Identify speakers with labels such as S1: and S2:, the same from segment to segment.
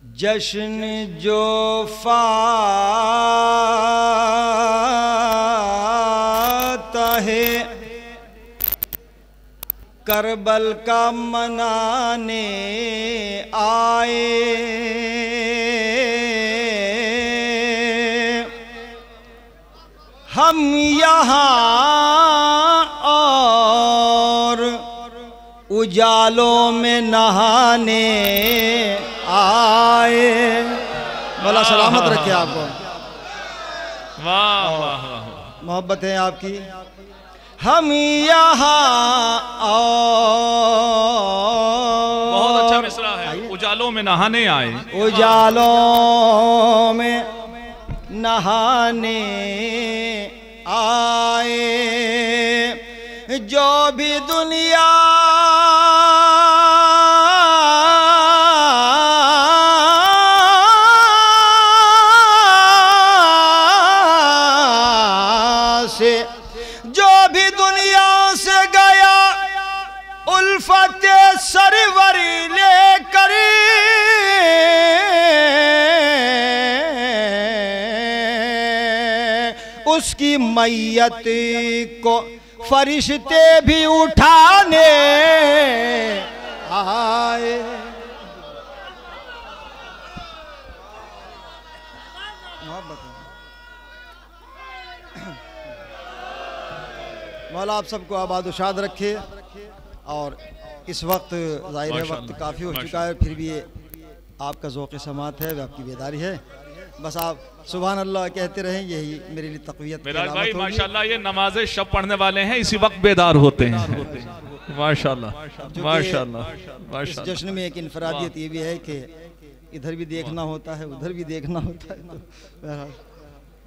S1: जश्न जो फातह करबल का मनाने आए, हम यहाँ और उजालों में नहाने आए। भला सलामत रखे आपको।
S2: वाह वाह वाह,
S1: मोहब्बत है आपकी। हम यहाँ और
S2: बहुत अच्छा मिसरा है। उजालों में नहाने आए,
S1: उजालों में नहाने आए, जो भी दुनिया से, जो भी दुनिया से गया उल्फत सरवरी लेकर, उसकी मैयत को फरिश्ते भी उठाने आए। मौला आप सबको आबाद शाद रखे। और इस वक्त जाहिर है वक्त काफ़ी हो चुका है, फिर भी आपका ज़ौक़ समात है, आपकी बेदारी है। बस आप सुभान अल्लाह कहते रहें, यही मेरे लिए तक़वियत।
S2: मेराज भाई माशाल्लाह ये नमाज़े शब पढ़ने वाले हैं, इसी वक्त बेदार होते हैं। माशाल्लाह माशाल्लाह माशाल्लाह।
S1: जश्न में एक इनफरादियत ये भी है कि इधर भी देखना होता है, उधर भी देखना होता है। तो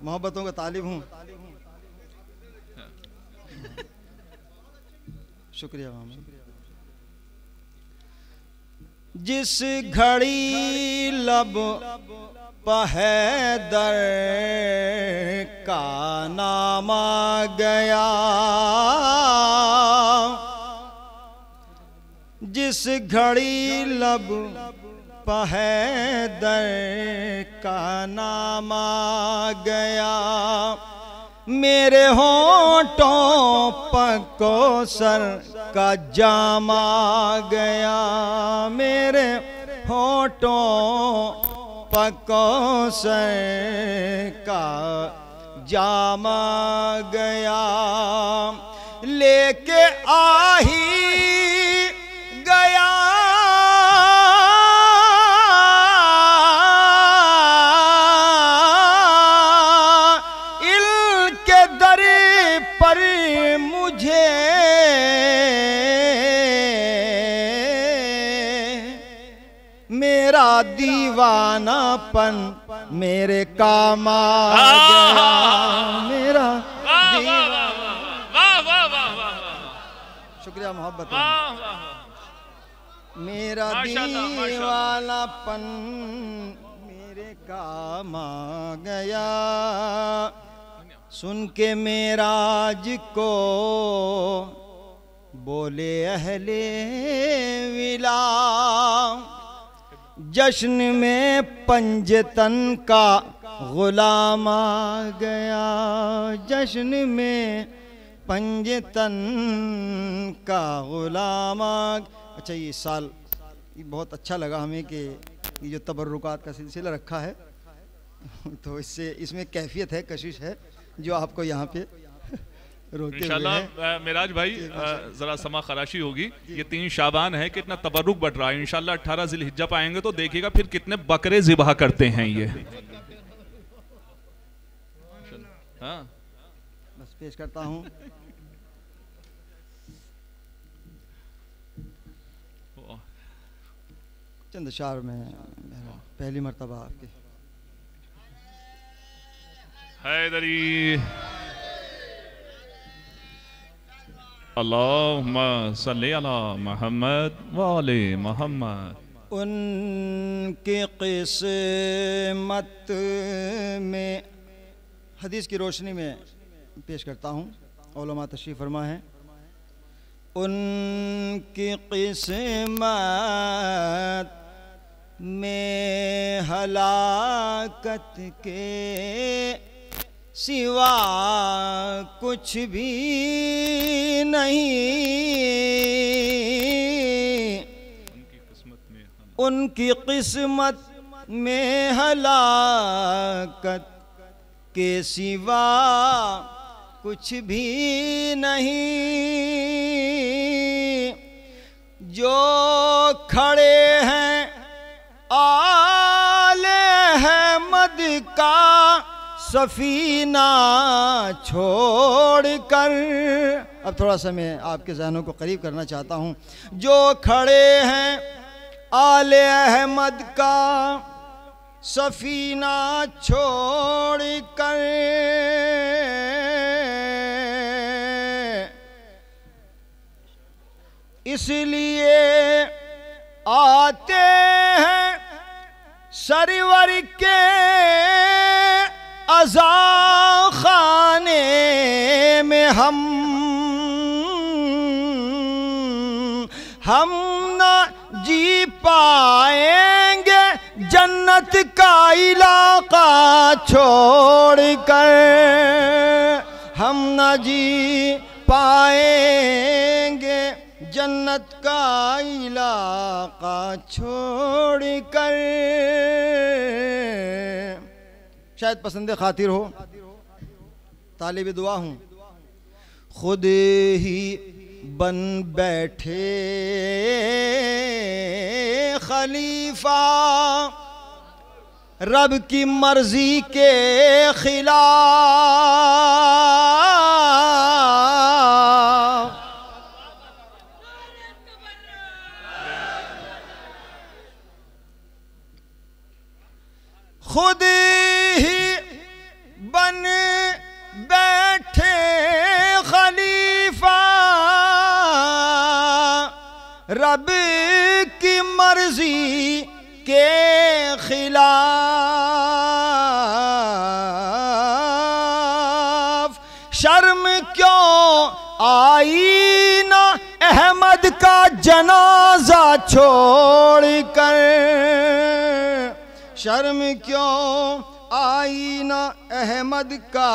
S1: मोहब्बतों का तालिब हूँ। शुक्रिया। जिस घड़ी लब पहदर का नाम आ गया, जिस घड़ी लब पहदर का नाम आ गया, मेरे होंठों पर कौसर का जाम आ गया, मेरे होंठों पर कौसर का जाम आ गया, लेके आ ही गया मुझे, मेरा दीवानापन मेरे काम आ गया, मेरा शुक्रिया मोहब्बत, मेरा दीवानापन मेरे काम आ गया, सुन के मेराज को बोले अहले विला, जश्न में पंजतन का गुलाम आ गया, जश्न में पंजतन का गुलाम आ। अच्छा ये साल ये बहुत अच्छा लगा हमें कि ये जो तबर्रुकात का सिलसिला रखा है, तो इससे इसमें कैफियत है, कशिश है जो आपको यहाँ पे रोते
S2: इंशाल्लाह। मेराज भाई जरा समा खराशी होगी, ये 3 शाबान है, कितना तबर्रुक बढ़ रहा है। इंशाल्लाह 18 ज़िलहिज्जा पाएंगे तो देखिएगा फिर कितने बकरे ज़िबह करते हैं ये। हाँ
S1: बस पेश करता हूँ। चंद शार में पहली मर्तबा आपके
S2: हैदरी। अल्लाहुम्मा सल्ली अला मोहम्मद व आले मोहम्मद।
S1: उनकी क़िस्मत में हदीस की रोशनी में पेश करता हूँ, उलमा तशरीफ़ फरमा है। उनकी क़िस्मत में हलाकत के सिवा कुछ भी नहीं। उनकी किस्मत में हलाकत के सिवा कुछ भी नहीं। जो खड़े हैं आले अहमद का सफीना छोड़कर। अब थोड़ा सा मैं आपके ज़हनों को करीब करना चाहता हूँ। जो खड़े हैं आले अहमद का सफीना छोड़कर, इसलिए आते हैं सरवर के अज़ा खाने में हम ना जी पाएंगे जन्नत का इलाका छोड़कर। हम ना जी पाएंगे जन्नत का इलाका छोड़कर। शायद पसंद खातिर हो, तालिब दुआ हूँ। खुद ही बन बैठे खलीफा रब की मर्जी के खिलाफ। खुद ही बन बैठे खलीफा रब की मर्जी के खिलाफ। शर्म क्यों आई ना अहमद का जनाजा छोड़कर। शर्म क्यों आई ना अहमद का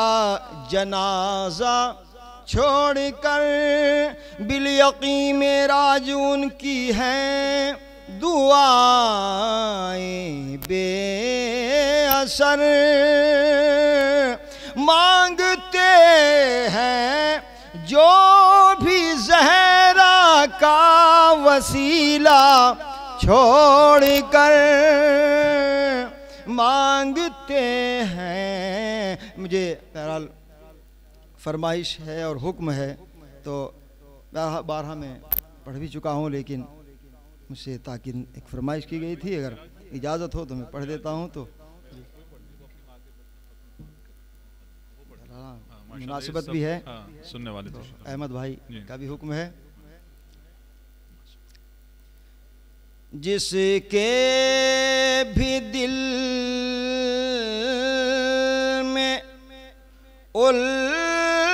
S1: जनाजा छोड़कर। बिल यकीन मेराज उनकी हैं दुआएं बेअसर। मांगते हैं जो भी ज़हरा का वसीला छोड़कर। मांगते हैं, मुझे बहरहाल फरमाइश है और हुक्म है तो बारहा मैं पढ़ भी चुका हूँ, लेकिन मुझसे ताकि एक फरमाइश की गई थी, अगर इजाज़त हो तो मैं पढ़ देता हूँ। तो मुनासिबत भी है,
S2: सुनने वाले
S1: तो अहमद भाई का भी हुक्म है। जिसके भी दिल में उल्फते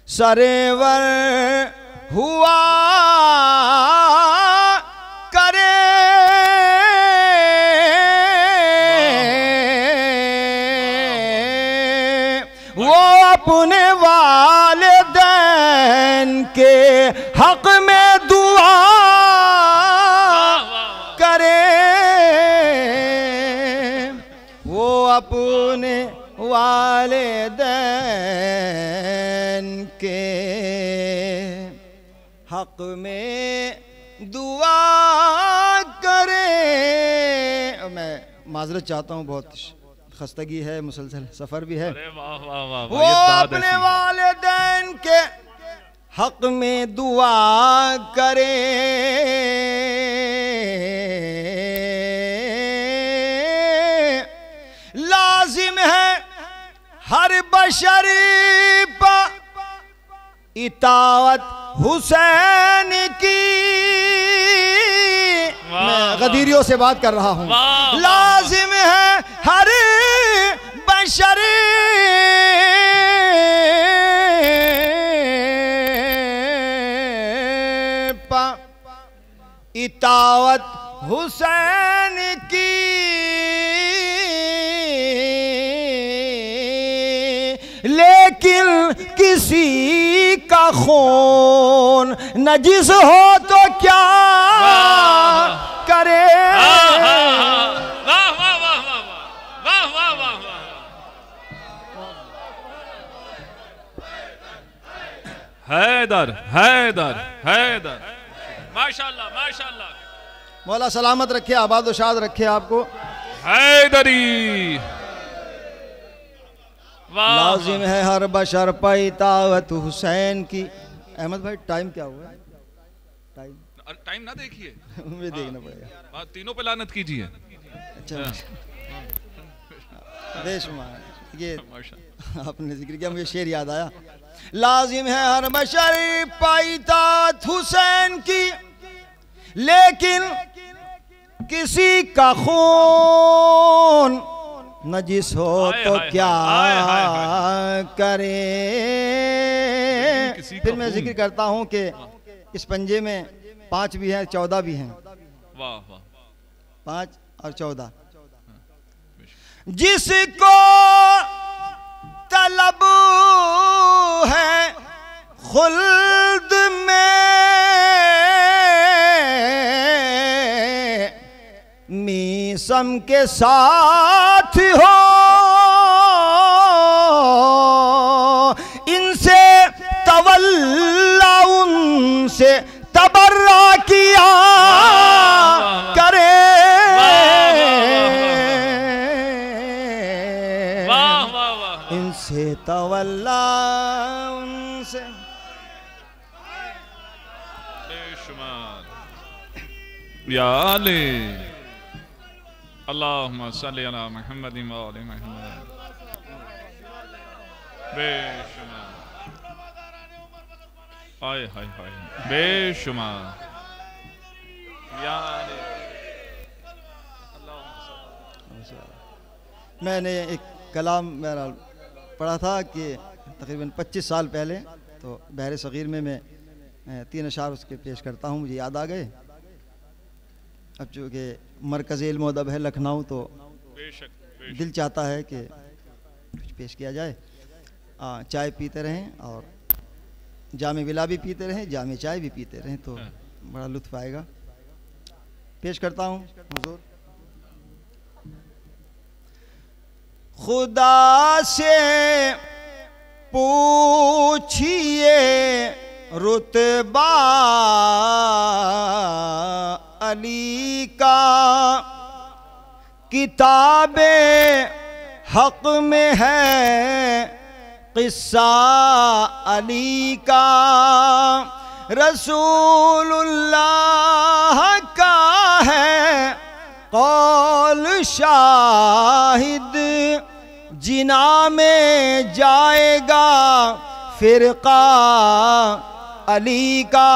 S1: सरेवर हुआ करे, वो अपने वालिदैन के हक में दुआ करे। वो अपने वालिदैन के हक में दुआ करे। मैं माजरत चाहता हूँ, बहुत खस्तगी है, मुसलसल सफ़र भी है। वो अपने वालिदैन के हक में दुआ करे। लाजिम है हर बशर पर इताअत हुसैन की। मैं गदीरियों से बात कर रहा हूँ। लाजिम है हर बशर दावत हुसैन की, लेकिन किसी का खून नजिस हो तो क्या करे।
S2: हैदर हैदर हैदर, माशाल्लाह माशाल्लाह।
S1: मौला सलामत रखे, आबाद व शाद रखे आपको।
S2: हैदरी
S1: लाजिम है हर बशर पे दावत हुसैन की। अहमद भाई टाइम क्या हुआ है?
S2: टाइम ना देखिए,
S1: मुझे देखना पड़ेगा।
S2: तीनों पे लानत कीजिए।
S1: अच्छा बेशुमार, ये आपने जिक्र किया, मुझे शेर याद आया। लाजिम है हर बशर पाईतात हुसैन की, लेकिन किसी का खून नजिस हो तो क्या करे। फिर मैं जिक्र करता हूं कि इस पंजे में 5 भी हैं, 14 भी हैं।
S2: वाह वाह,
S1: 5 और 14। जिसको तलब है खुल्द में मीसम के साथ हो, इनसे तवल्ला उनसे तबर्रा किया करे। इनसे तवल्ला उनसे
S2: या अली अल्लाहुम्मा सल्ली अला मुहम्मद व आले मुहम्मद। बेशुमार, हाय हाय हाय, बेशुमार। या अली
S1: मैंने एक कलाम मेरा पढ़ा था कि तकरीबन 25 साल पहले, तो बहर सग़ीर में मैं 3 अशार उसके पेश करता हूँ, मुझे याद आ गए। अब चूँकि मरकज़ इल्म अदब है लखनऊ, तो दिल चाहता है कि कुछ पेश किया जाए। चाय पीते रहें और जामे विला भी पीते रहें, जामे चाय भी पीते रहें, तो बड़ा लुत्फ़ आएगा। पेश करता हूँ हुज़ूर। खुदा से पूछिए रुतबा अली का, किताबे हक में है किस्सा अली का। रसूलुल्लाह का है कौल शाहिद, जिना में जाएगा फिरका अली का।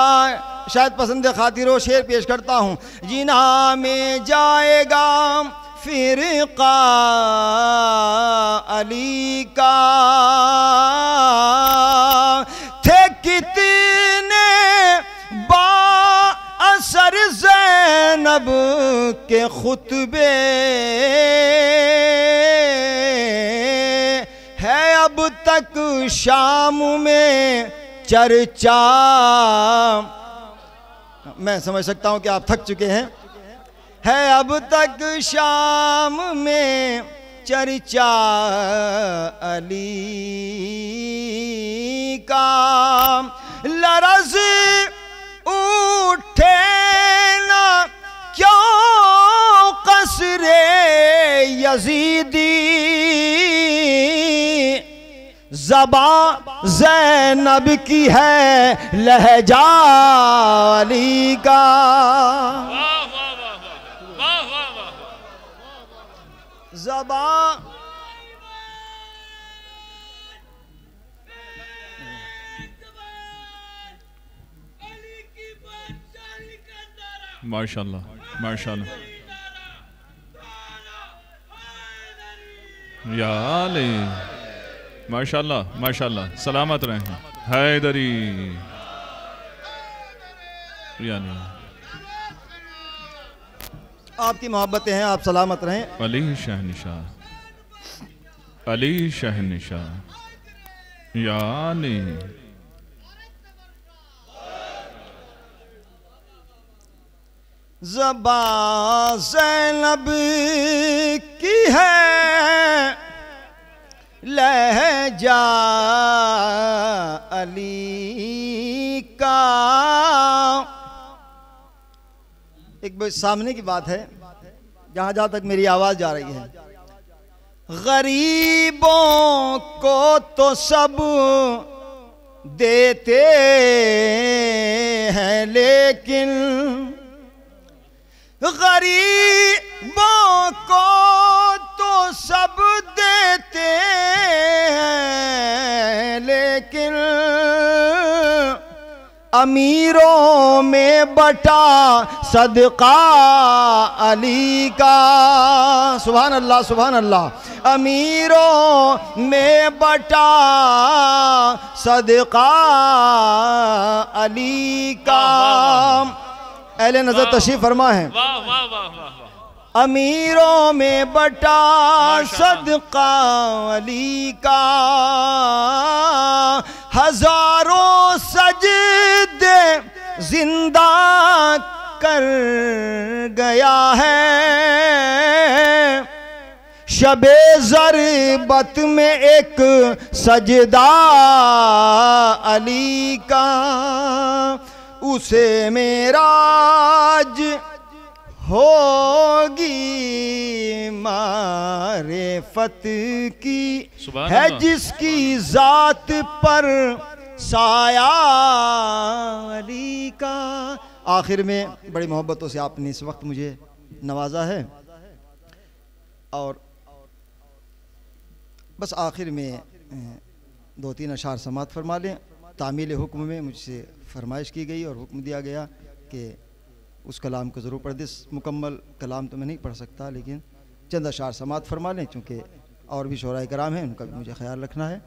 S1: शायद पसंद खातिर वो शेर पेश करता हूँ। जिना में जाएगा फिरका अली का, थे कितने बाअसर ज़ैनब के खुतबे, है अब तक शाम में चर्चा। मैं समझ सकता हूं कि आप थक चुके हैं। है अब तक शाम में चर्चा अली का, लरज़ उठे ना क्यों कसरे यजीदी, ज़बा ज़ैनब की है लहजा अली का। ज़बा
S2: माशाल्लाह माशाल्लाह, या अली माशाल्लाह माशाल्लाह। सलामत रहें हैदरी। यानी
S1: आपकी मोहब्बतें हैं, आप सलामत रहें।
S2: अली शहनशाह, अली शहनशाह यानी
S1: ज़बां ज़ैनब की है, लहजा अली का। एक सामने की बात है, जहां जहां तक मेरी आवाज जा रही है। गरीबों को तो सब देते हैं, लेकिन गरीबों को तो सब देते हैं, लेकिन अमीरों में बटा सदका अली का। सुभान अल्लाह, सुभान अल्लाह। अमीरों में बटा सदका अली का। अहले नजर तशरीफ फरमा है।
S2: वाह वाह वाह वाह।
S1: अमीरों में बटा सदका अली का, हजारों सजदे जिंदा कर गया है। शबे ज़रबत में एक सजदा अली का, उसे मेराज होगी मारिफत की, है जिसकी जात पर साया अली का। आखिर में बड़ी मोहब्बतों से आपने इस वक्त मुझे नवाजा है, और बस आखिर में 2-3 अशार समात फरमा लें। तामील हुक्म में मुझसे फरमाइश की गई और हुक्म दिया गया कि उस कलाम को ज़रूर पढ़ दे। मुकम्मल कलाम तो मैं नहीं पढ़ सकता, लेकिन चंद अशार समात फरमा लें, चूँकि और भी शोराए कराम हैं, उनका भी मुझे ख्याल रखना है।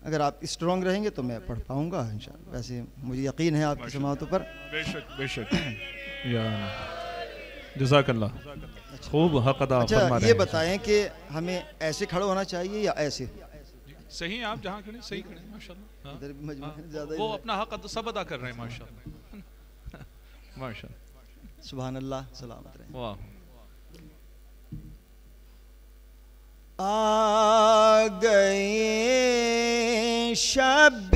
S1: अगर आप स्ट्रॉन्ग रहेंगे तो मैं पढ़ पाऊँगा इंशाअल्लाह। वैसे मुझे यकीन है आपकी समातों पर।
S2: बेशक बेशक या जज़ाकल्लाह, खूब हक़ अदा फरमा रहे हैं।
S1: ये बताएं कि हमें ऐसे खड़े होना चाहिए या ऐसे?
S2: सही आप जहाँ खड़े सही खड़े माशाल्लाह।
S1: इधर भी ज़्यादा
S2: वो अपना हक सब अदा कर रहे हैं माशाल्लाह माशाल्लाह।
S1: सुभान अल्लाह, सलामत रहे।
S2: वाह।
S1: आ गए शब्बीर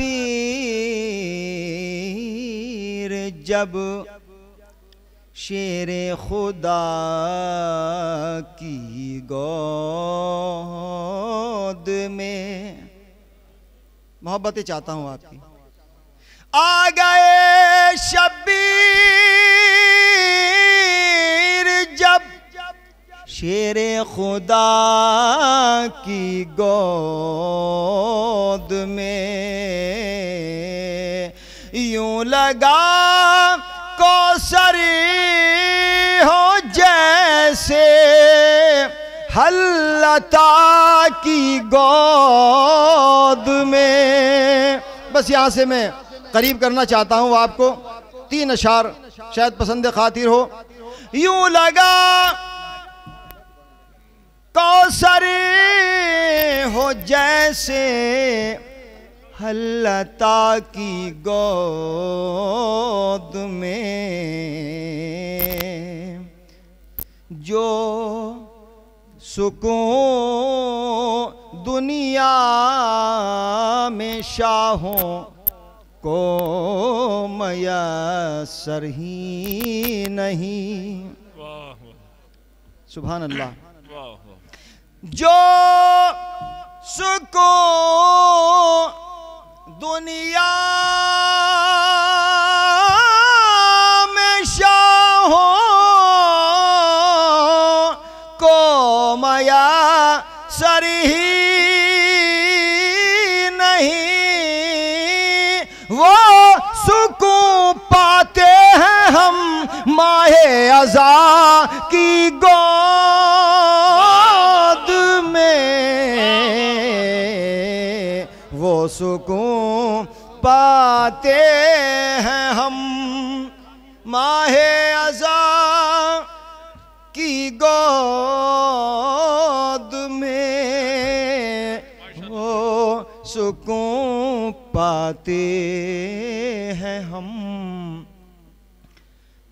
S1: जब शेरे खुदा की गोद में। मोहब्बतें चाहता हूँ आपकी। आ गए शब्बीर जब शेरे खुदा की गोद में, यूं लगा कौसरी हो जैसे हल्लता की गोद में। बस यहाँ से मैं करीब करना चाहता हूँ आपको। 3 अशार शायद पसंद खातिर हो। यूं लगा कौसरी हो जैसे हल्लता की गोद में, जो सुकून दुनिया में शाहों को मयसर ही नहीं। सुभान अल्लाह। जो सुकून दुनिया में शाहों को मयसर ही नहीं, वो सुकून पाते हैं हम माहे अज़ा की गोद में। वो सुकून पाते हैं हम माहे अज़ा की गोद में वो सुकून पाते हैं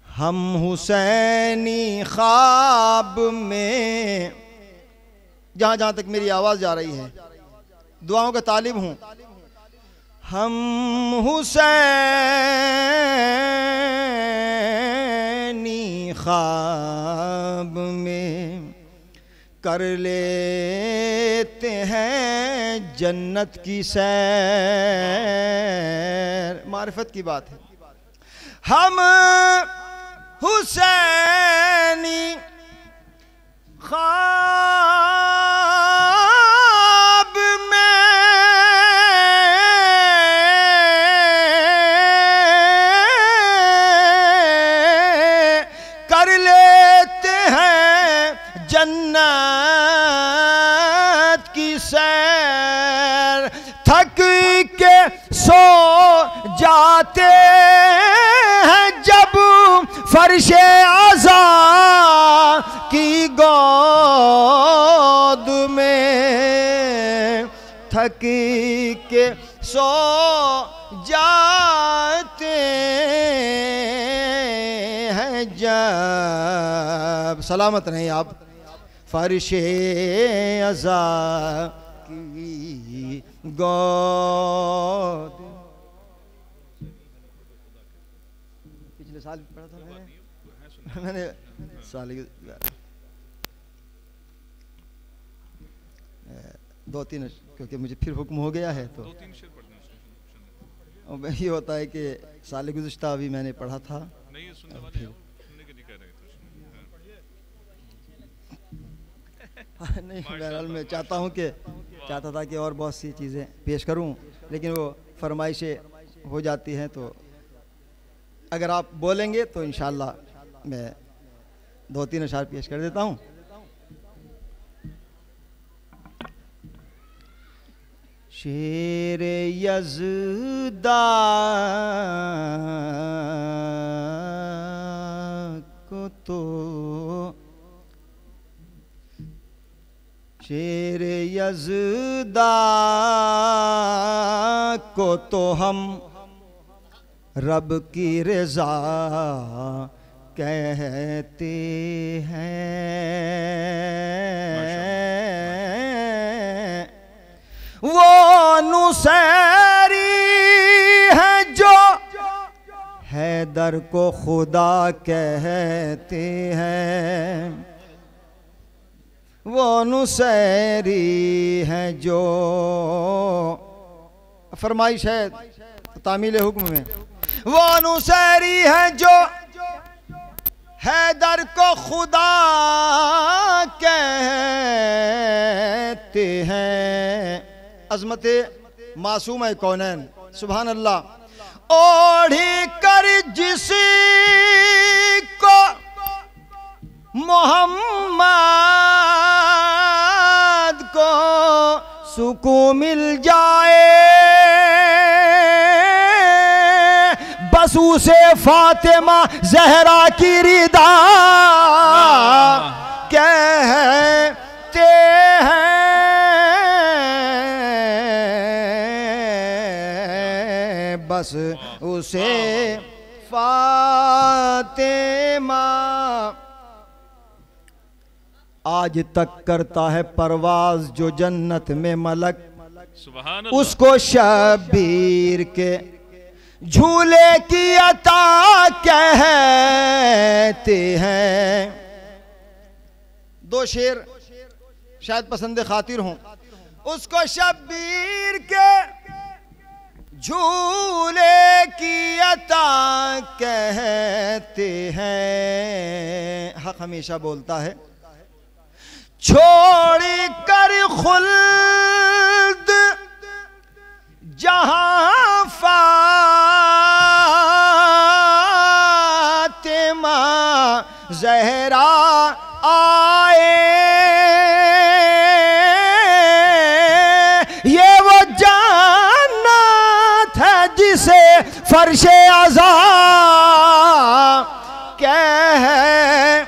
S1: हम हुसैनी ख्वाब में। जहाँ जहाँ तक मेरी आवाज़ जा रही है दुआओं का तालिब हूँ। हम हुसैनी ख्वाब में कर लेते हैं जन्नत की सैर। मारिफत की बात है। हम हुसैनी ख्वाब में कर लेते हैं जन्नत की सैर। थक के सो जाते हैं जब फर्शे आज़ा की गोद में। थक के सो जाते हैं जब सलामत नहीं आप फर्शे आज़ा की गोद। पिछले साल पढ़ा था मैंने साल दो तीन, क्योंकि मुझे फिर हुक्म हो गया है तो ये होता है कि साल गुज़श्ता अभी मैंने पढ़ा था। नहीं बहरहाल मैं चाहता था कि और बहुत सी चीज़ें पेश करूं, लेकिन वो फरमाइशें हो जाती हैं। तो अगर आप बोलेंगे तो इंशाअल्लाह मैं दो तीन अशार पेश कर देता हूं। शेर यज़दा को तो शेर यज़दा को तो हम रब की रज़ा कहते हैं। वो नुसैरी है जो हैदर को खुदा कहते हैं। वो नुसैरी है जो फरमाइश है तामील हुक्म में। वो नुसैरी है जो हैदर को खुदा कहते हैं। अज़मत मासूम है कौनैन सुभान अल्लाह। ओढ़ी कर जिसको मोहम्मद को सुकून मिल जाए, बस उसे फातिमा ज़हरा की रिदा कहते हैं। बस उसे फातिमा आज तक करता है परवाज जो जन्नत में मलक, उसको शबीर के झूले की अता कहते हैं। दो शेर शायद पसंद खातिर हों। उसको शबीर के झूले की अता कहते हैं। हक हमेशा बोलता है। छोड़ कर खुल्द जहां फातिमा ज़हरा आए, ये वो जन्नत है जिसे फर्शे आज़ा कहते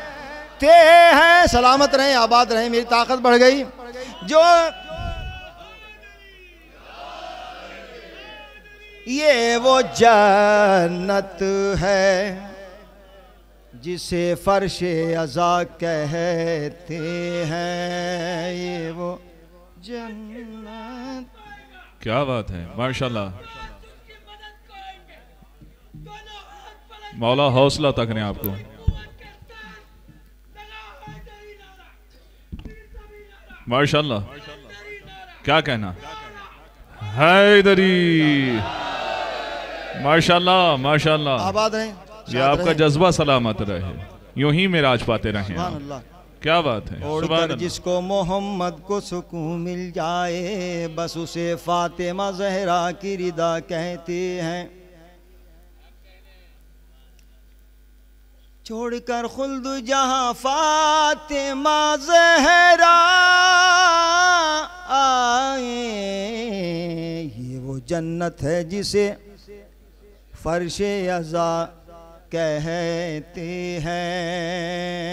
S1: रहें, सलामत रहें, आबाद रहें, मेरी ताकत बढ़ गई। जो ये वो जन्नत है जिसे फर्शे अज़ा कहते हैं, ये वो जन्नत।
S2: क्या बात है, माशाल्लाह। मौला हौसला तक ने आपको। माशाल्लाह, क्या कहना, हैदरी, माशाल्लाह माशाल्लाह।
S1: आबाद रहें,
S2: ये आपका जज्बा सलामत रहे, यूं ही मेराज पाते रहें।
S1: सुभान अल्लाह।
S2: क्या बात है,
S1: और
S2: सुभान अल्लाह।
S1: जिसको मोहम्मद को सुकून मिल जाए, बस उसे फातिमा ज़हरा की रिदा कहते हैं। छोड़कर खुल्द जहां फातिमा ज़हरा आए, ये वो जन्नत है जिसे फर्शे अज़ा कहते हैं।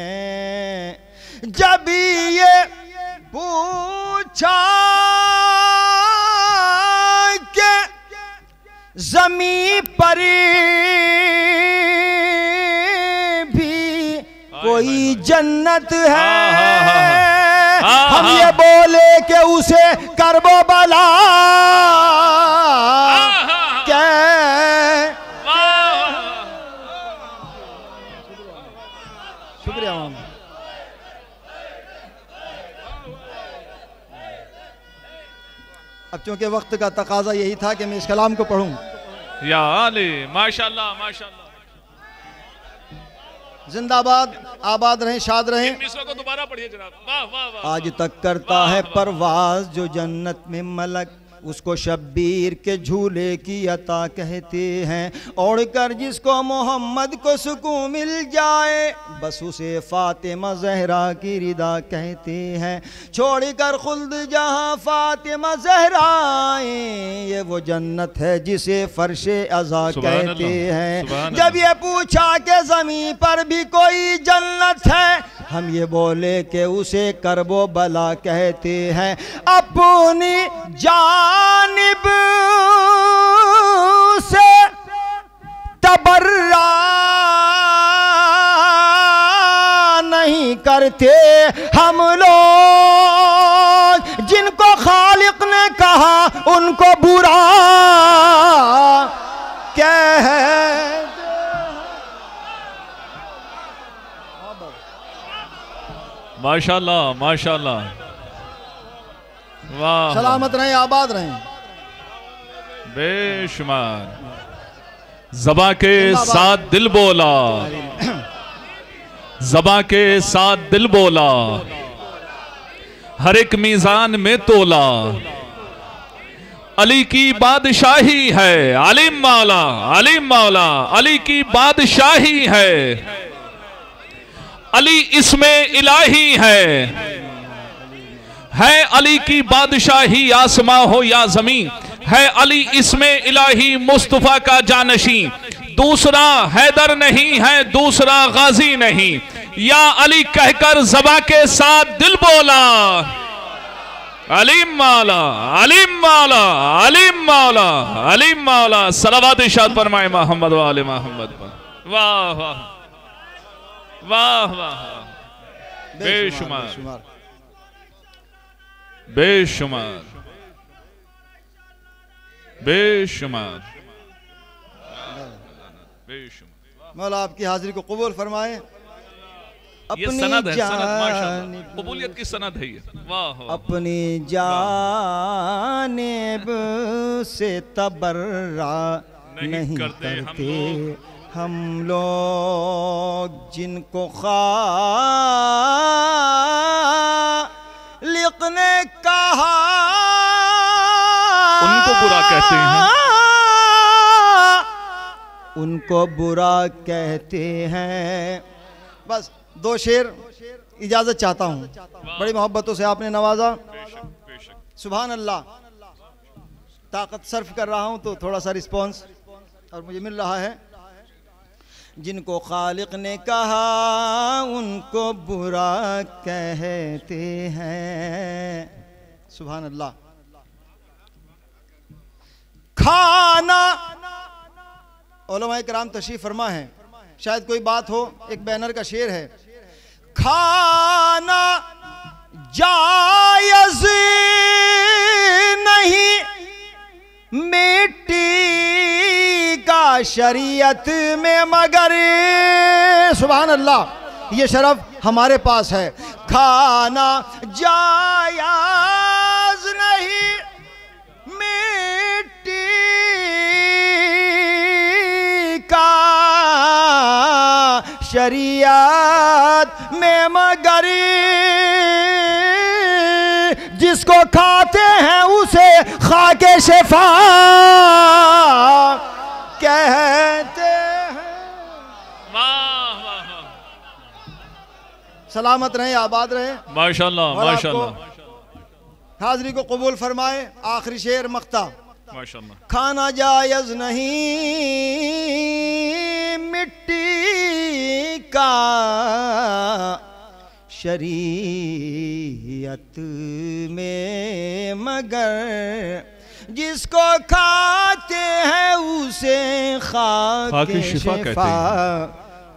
S1: जब ये पूछा कि ज़मीं पर कोई जन्नत है, हम ये बोले कि उसे करबो बला क्या। शुक्रिया। अब चूंकि वक्त का तकाजा यही था कि मैं इस कलाम को पढ़ूं।
S2: या अली, माशाल्लाह माशाल्लाह।
S1: जिंदाबाद, आबाद रहें, शाद रहें।
S2: मिसरों को दोबारा पढ़िए जनाब। वाह वाह वाह।
S1: आज तक करता है परवाज जो जन्नत में मलक, उसको शब्बीर के झूले की अता कहते हैं। और कर जिसको मोहम्मद को सुकून मिल जाए, बस उसे फातिमा ज़हरा की रिदा कहते हैं। छोड़कर खुल्द जहां फातिमा ज़हरा आए, ये वो जन्नत है जिसे फर्शे अज़ा कहते हैं। जब ये पूछा कि ज़मीं पर भी कोई जन्नत है, हम ये बोले कि उसे करबो बला कहते हैं। अपनी जानिब से तबर्रा नहीं करते हम लोग, जिनको खालिक ने कहा उनको बुरा कहते।
S2: माशाल्लाह माशाल्लाह। वाह,
S1: सलामत रहें, आबाद रहें।
S2: बेशुमार ज़बां के साथ दिल बोला, ज़बां के साथ दिल बोला, हर एक मीज़ान में तोला। अली की बादशाही है, अलीम मौला, अलीम मौला, अली की बादशाही है। अली इसमें इलाही है अली की बादशाही, आसमां हो या जमीन, है अली इसमें इलाही, मुस्तफा का जानशी। दूसरा हैदर नहीं है, दूसरा गाजी नहीं, या अली कहकर ज़बां के साथ दिल बोला। अलीम मौला, अलीम मौला, अलीम मौला, अलीम मौला। सलावत इरशाद फरमाए मोहम्मद वाले मोहम्मद पर। वाह वाह वाह वाह, बेशुमार बेशुमार बेशुमार बेशुमार।
S1: मौला आपकी हाजिरी को कबूल फरमाए।
S2: ये सनद है, सनद माशाअल्लाह, कबूलियत की सनद है ये। वाह वाह।
S1: अपनी जानिब से तबर्रा नहीं करते हम लोग, जिनको खालिक ने कहा
S2: उनको बुरा कहते हैं,
S1: उनको बुरा कहते हैं। बस दो शेर इजाजत चाहता हूँ, बड़ी मोहब्बतों से आपने नवाजा। सुभान अल्लाह। ताकत सर्फ कर रहा हूँ तो थोड़ा सा रिस्पॉन्स और मुझे मिल रहा है। जिनको खालिक ने कहा उनको बुरा कहते हैं। सुभान अल्लाह। खाना, उलमाए किराम तशरीफ फरमा है, शायद कोई बात हो, एक बैनर का शेर है, खाना जायज़ नहीं मिट्टी का शरीयत में मगर, सुभान अल्लाह, ये शरफ हमारे पास है। खाना जायज़ नहीं मिट्टी का शरीयत में मगर, जिसको खाते हैं उसे खाके शिफा कहते हैं।
S2: वाह।
S1: सलामत रहे, आबाद रहे,
S2: माशाल्लाह माशाल्लाह।
S1: हाज़री को कबूल फरमाए। आखिरी शेर मख्ता।
S2: माशाल्लाह।
S1: खाना जायज़ नहीं मिट्टी का शरीयत में मगर, जिसको खाते हैं उसे खाके शिफा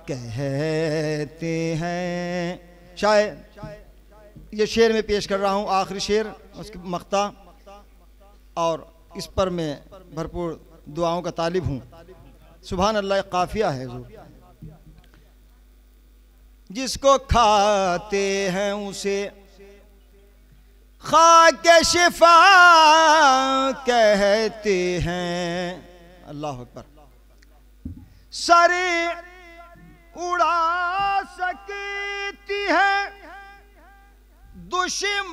S1: कहते हैं। शायद ये शेर में पेश कर रहा हूँ, आखिरी शेर, उसकी मख्ता, और इस पर मैं भरपूर दुआओं का तालिब हूँ। सुभान अल्लाह, काफिया है जो, जिसको खाते हैं उसे खाके शिफा कहते हैं। अल्लाह अकबर। सरे उड़ा सकती है दुश्मन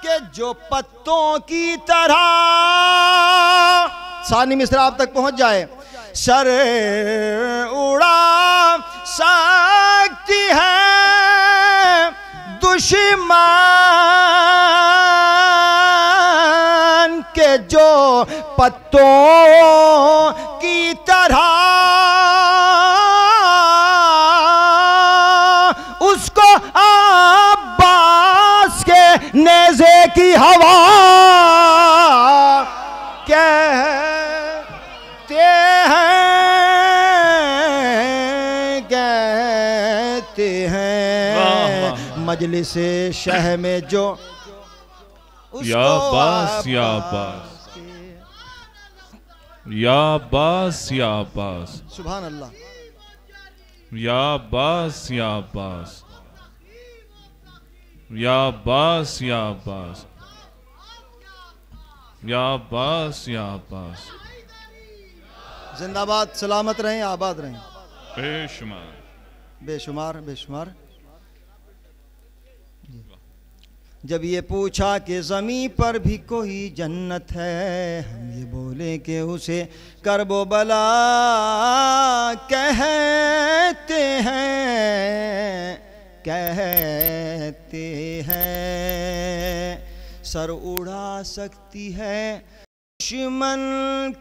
S1: के जो पत्तों की तरह, सानी मिस्रा आप तक पहुंच जाए। सर उड़ा सकती है दुश्मन के जो पत्तों की तरह, उसको अब्बास के नेज़े की हवा कहते हैं। मजलिस शह में जो
S2: या बास या बास या बास या बास,
S1: सुभान अल्लाह,
S2: या बास या बास या बास या बास या बास या बास।
S1: जिंदाबाद, सलामत रहें, आबाद रहें।
S2: बेशुमार
S1: बेशुमार बेशुमार। जब ये पूछा कि ज़मीं पर भी कोई जन्नत है, हम ये बोले कि उसे करबो बला कहते हैं। सर उड़ा सकती है दुश्मन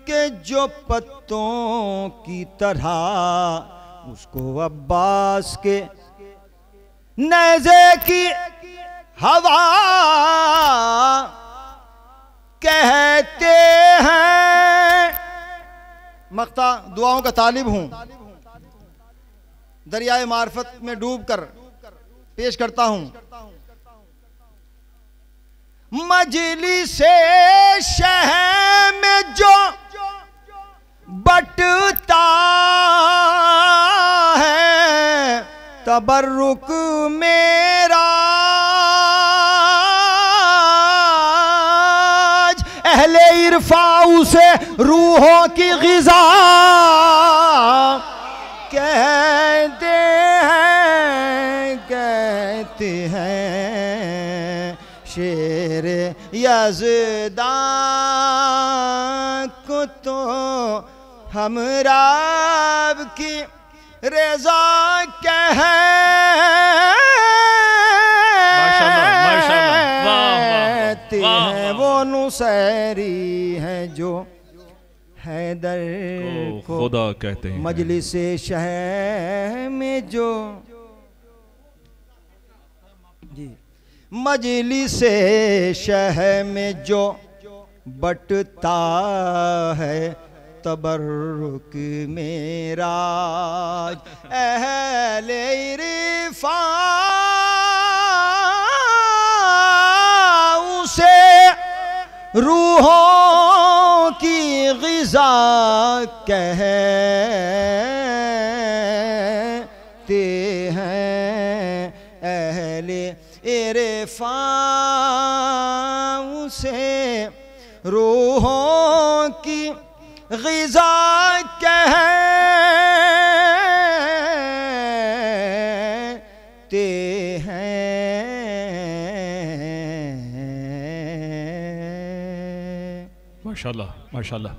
S1: के जो पत्तों की तरह, उसको अब्बास के नेज़े की हवा कहते हैं। मख्ता दुआओं का तालिब हूं, दरियाए मार्फत में डूब कर पेश करता हूं। मजलिसे शहर में जो बटता है तबर्रुक मेरा, अहले इरफा उसे रूहों की ग़िज़ा कहते हैं। शेर यज़दां को तो हम रब की रज़ा कहते हैं। वो नुसैरी है जो हैदर को
S2: खुदा कहते हैं।
S1: मजलिस शहर में जो जी मजलिस शहर में जो बटता है तबर्रुक मेरा अहले इरफा उसे रूहों की ग़िज़ा कहते हैं अहले इरफा उसे रूहों की ग़िज़ा कहते हैं।
S2: माशाल्लाह माशाल्लाह।